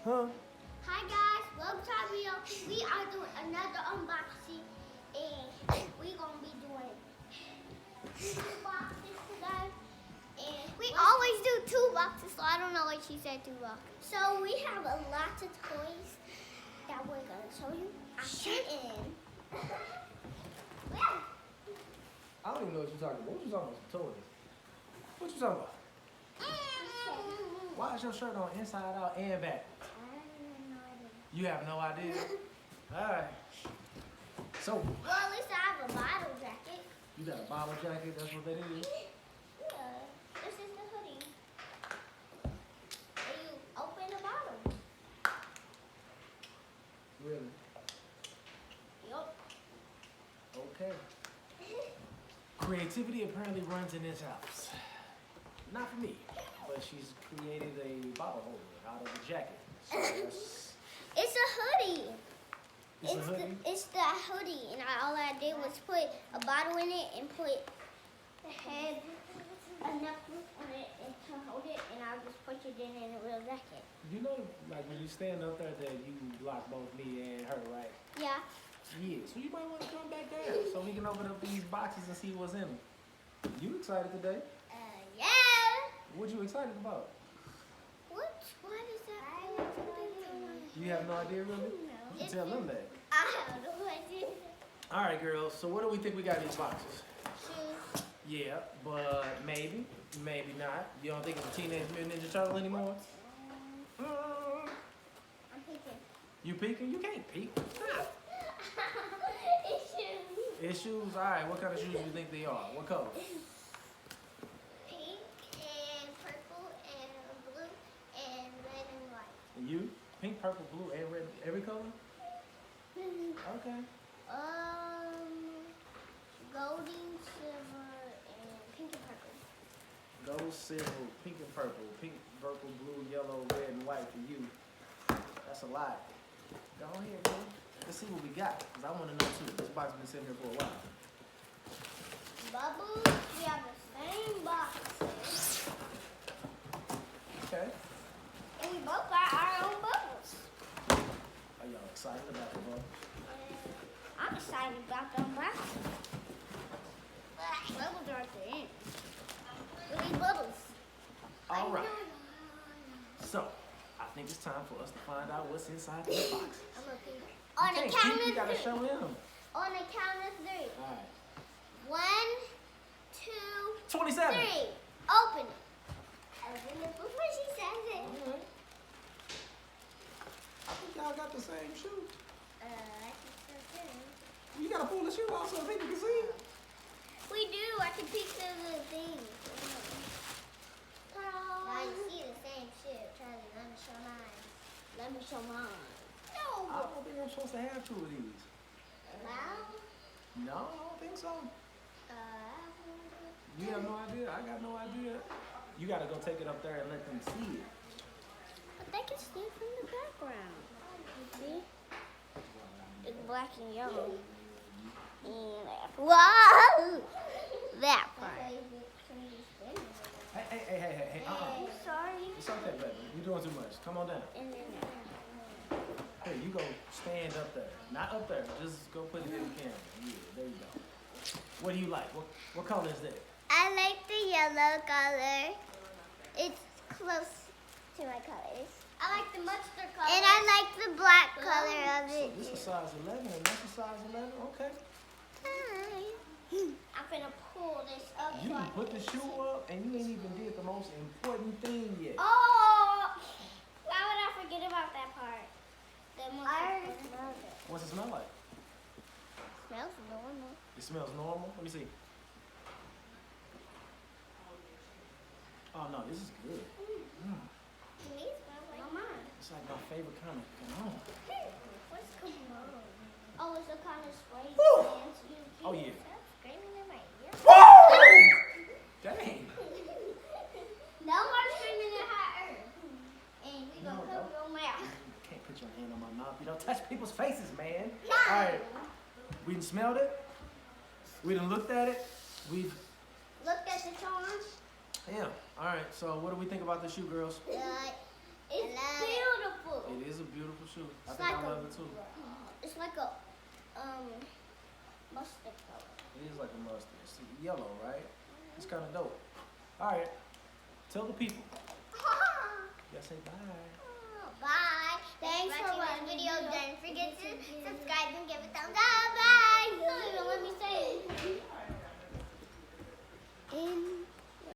Huh? Hi guys, welcome to our video. We are doing another unboxing and we're gonna be doing two boxes today. And we always do two boxes, so I don't know why she said two boxes. So we have a lot of toys that we're gonna show you. I don't even know what you're talking about. What you talking about? Some toys. What you talking about? Why is your shirt on inside out and back? You have no idea? Alright. So. Well, at least I have a bottle jacket. You got a bottle jacket? That's what that is? Yeah. This is the hoodie. And you open the bottle. Really? Yup. Okay. Creativity apparently runs in this house. Not for me, but she's created a bottle holder out of a jacket. So that's, It's a hoodie. it's a hoodie? It's the hoodie, and all I did was put a bottle in it and put the head, a necklace on it, and to hold it, and I'll just put it in a real jacket. You know, like when you stand up there, that you block both me and her, right? Yeah. Yeah, so you might want to come back down so we can open up these boxes and see what's in them. You excited today? Yeah. What you excited about? What? Why does that? You have no idea, really? No. You can tell them that. I have no idea. All right, girls. So what do we think we got in these boxes? Shoes. Yeah, but maybe, maybe not. You don't think it's a Teenage Mutant Ninja Turtle anymore? I'm picking. You peeking? You can't peek. It's shoes. It's shoes? All right. What kind of shoes do you think they are? What color? Pink and purple and blue and red and white. And you? Pink, purple, blue, and red. Every color? Okay. Golden, silver, and pink and purple. Gold, silver, pink and purple. Pink, purple, blue, yellow, red, and white for you. That's a lot. Go ahead, man. Let's see what we got, because I want to know, too. This box has been sitting here for a while. Bubbles, we have the same boxes. Okay. And we both got our own bubbles. Are y'all excited about the box? I'm excited about them boxes. Bubbles are at the end. Look at these bubbles. All right. So, I think it's time for us to find out what's inside these boxes. I'm gonna peek. On the You count can't peek, of you got to three. show them. On the count of three. All right. 1, 2, 27. 3. Open it. Open it before she says it. All right. I think y'all got the same shoe. I think so too. You got to pull the shoe out so people can see it. We do. I can peek through the thing. I see the same shit. Charlie, let me show mine. Let me show mine. I No. don't think I'm supposed to have two of these. Now? No, I don't think so. Uh, You have no idea. I got no idea. You got to go take it up there and let them see it. But they can see from the background. See? It's black and yellow. And that. Whoa! That part. Hey. Sorry. It's okay, baby. You're doing too much. Come on down. And then Hey, you go stand up there. Not up there. Just go put it in the camera. Yeah, there you go. What do you like? What color is that? I like the yellow color. It's close to my colors. I like the mustard color. And I like the black color of So it. this is size 11 and this is size 11? Okay. I'm gonna pull this up. You can put the shoe up and you ain't even did the most important thing yet. Oh! Why would I forget about that part? I already smelled it. What's it smell like? Smells normal. It smells normal. Let me see. Oh no, this is good. To me, it smells like mine. It's like my favorite kind of cologne. What's cologne? Oh, it's a kind of spray. Woo! You Oh, yeah. Stop screaming in my ear. Dang. No more screaming in her ear. And we gonna No, cover your mouth. You can't put your hand on my mouth. You don't touch people's faces, man. No. All right. We done smelled it. We done looked at it. We've. Look at the charms. Yeah. All right. So what do we think about the shoe, girls? Good. It's beautiful. It is a beautiful shoe. I It's think like I love it too. It's like a mustard color. It is like a mustard. It's yellow, right? It's kind of dope. All right. Tell the people. Y'all say bye. Bye. Thanks for watching the video. Don't forget to subscribe